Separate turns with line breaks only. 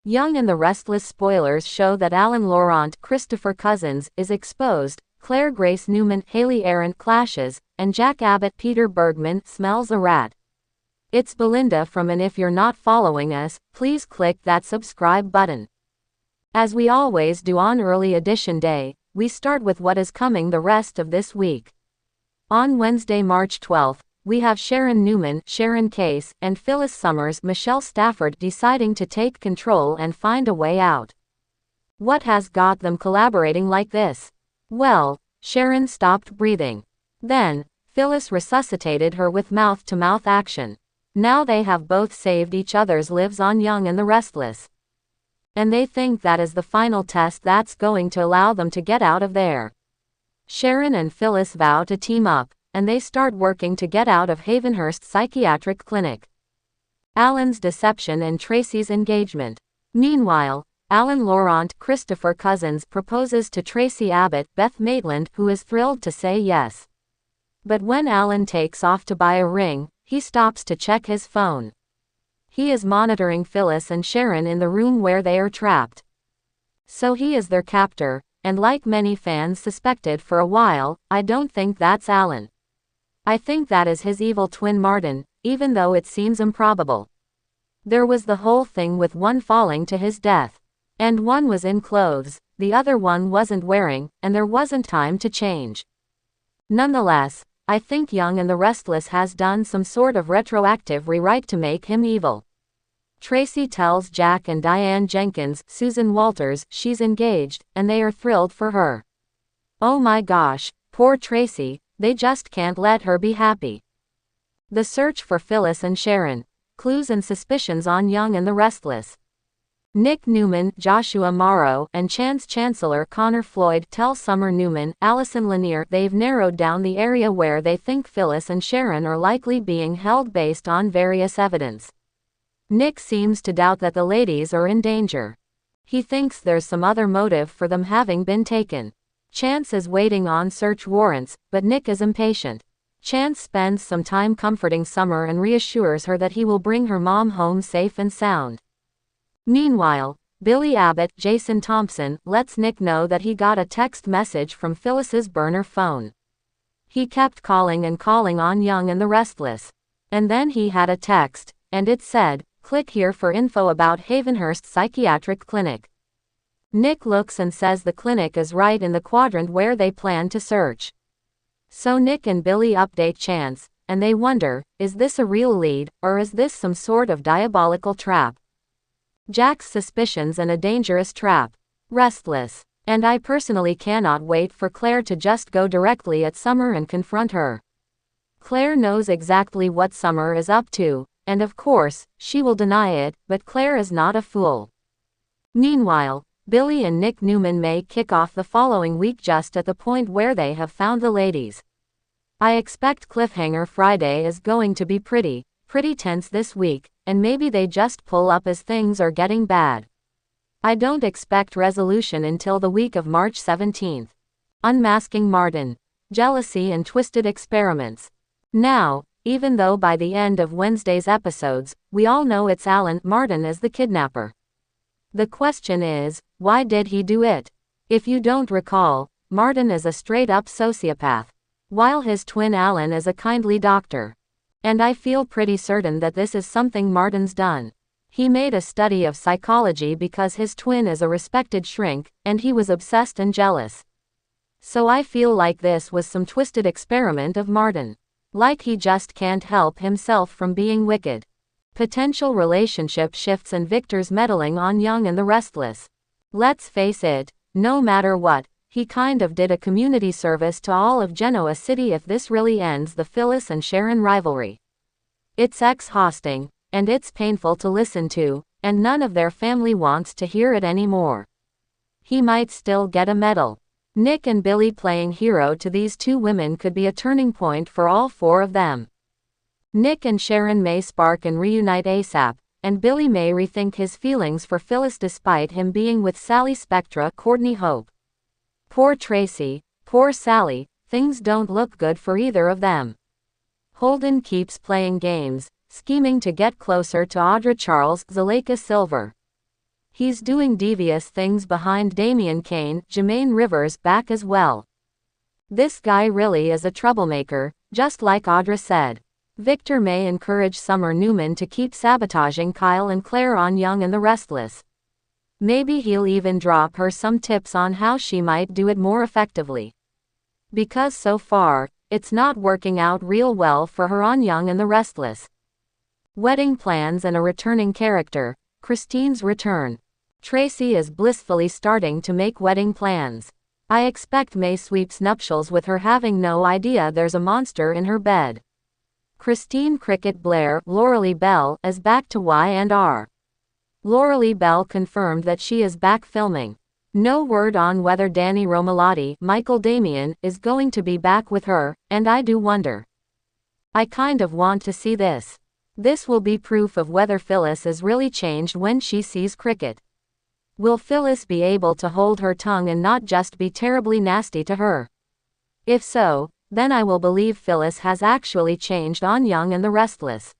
Young and the Restless spoilers show that Alan Laurent, Christopher Cousins, is exposed, Claire Grace Newman, Haley Arendt clashes, and Jack Abbott Peter Bergman smells a rat. It's Belinda from and if you're not following us, please click that subscribe button. As we always do on early edition day, we start with what is coming the rest of this week. On Wednesday, March 12th, we have Sharon Newman, Sharon Case, and Phyllis Summers, Michelle Stafford deciding to take control and find a way out. What has got them collaborating like this? Well, Sharon stopped breathing. Then, Phyllis resuscitated her with mouth-to-mouth action. Now they have both saved each other's lives on Young and the Restless. And they think that is the final test that's going to allow them to get out of there. Sharon and Phyllis vow to team up, and they start working to get out of Havenhurst Psychiatric Clinic. Alan's deception and Tracy's engagement. Meanwhile, Alan Laurent, Christopher Cousins, proposes to Tracy Abbott, Beth Maitland, who is thrilled to say yes. But when Alan takes off to buy a ring, he stops to check his phone. He is monitoring Phyllis and Sharon in the room where they are trapped. So he is their captor, and like many fans suspected for a while, I don't think that's Alan. I think that is his evil twin Martin, even though it seems improbable. There was the whole thing with one falling to his death. And one was in clothes, the other one wasn't wearing, and there wasn't time to change. Nonetheless, I think Young and the Restless has done some sort of retroactive rewrite to make him evil. Tracy tells Jack and Diane Jenkins, Susan Walters, she's engaged, and they are thrilled for her. Oh my gosh, poor Tracy, they just can't let her be happy. The search for Phyllis and Sharon. Clues and suspicions on Young and the Restless. Nick Newman, Joshua Morrow, and Chance Chancellor Connor Floyd tell Summer Newman, Allison Lanier they've narrowed down the area where they think Phyllis and Sharon are likely being held based on various evidence. Nick seems to doubt that the ladies are in danger. He thinks there's some other motive for them having been taken. Chance is waiting on search warrants, but Nick is impatient. Chance spends some time comforting Summer and reassures her that he will bring her mom home safe and sound. Meanwhile, Billy Abbott, Jason Thompson, lets Nick know that he got a text message from Phyllis's burner phone. He kept calling and calling on Young and the Restless. And then he had a text, and it said, "Click here for info about Havenhurst Psychiatric Clinic." Nick looks and says the clinic is right in the quadrant where they plan to search. So Nick and Billy update Chance, and they wonder, is this a real lead, or is this some sort of diabolical trap? Jack's suspicions and a dangerous trap. Restless. And I personally cannot wait for Claire to just go directly at Summer and confront her. Claire knows exactly what Summer is up to, and of course, she will deny it, but Claire is not a fool. Meanwhile, Billy and Nick Newman may kick off the following week just at the point where they have found the ladies. I expect Cliffhanger Friday is going to be pretty tense this week, and maybe they just pull up as things are getting bad. I don't expect resolution until the week of March 17th. Unmasking Martin. Jealousy and twisted experiments. Now, even though by the end of Wednesday's episodes, we all know it's Alan Martin as the kidnapper. The question is, why did he do it? If you don't recall, Martin is a straight-up sociopath, while his twin Alan is a kindly doctor. And I feel pretty certain that this is something Martin's done. He made a study of psychology because his twin is a respected shrink, and he was obsessed and jealous. So I feel like this was some twisted experiment of Martin. Like he just can't help himself from being wicked. Potential relationship shifts and Victor's meddling on Young and the Restless. Let's face it, no matter what, he kind of did a community service to all of Genoa City if this really ends the Phyllis and Sharon rivalry. It's exhausting, and it's painful to listen to, and none of their family wants to hear it anymore. He might still get a medal. Nick and Billy playing hero to these two women could be a turning point for all four of them. Nick and Sharon may spark and reunite ASAP, and Billy may rethink his feelings for Phyllis despite him being with Sally Spectra, Courtney Hope. Poor Tracy, poor Sally, things don't look good for either of them. Holden keeps playing games, scheming to get closer to Audra Charles, Zuleika Silver. He's doing devious things behind Damian Kane, Jermaine Rivers' back as well. This guy really is a troublemaker, just like Audra said. Victor may encourage Summer Newman to keep sabotaging Kyle and Claire on Young and the Restless. Maybe he'll even drop her some tips on how she might do it more effectively. Because so far, it's not working out real well for her on Young and the Restless. Wedding plans and a returning character, Christine's return. Tracy is blissfully starting to make wedding plans. I expect May sweeps nuptials with her having no idea there's a monster in her bed. Christine Cricket Blair, Lauralee Bell, is back to Y&R. Lauralee Bell confirmed that she is back filming. No word on whether Danny Romalotti, Michael Damian, is going to be back with her, and I do wonder. I kind of want to see this. This will be proof of whether Phyllis is really changed when she sees Cricket. Will Phyllis be able to hold her tongue and not just be terribly nasty to her? If so, then I will believe Phyllis has actually changed on Young and the Restless.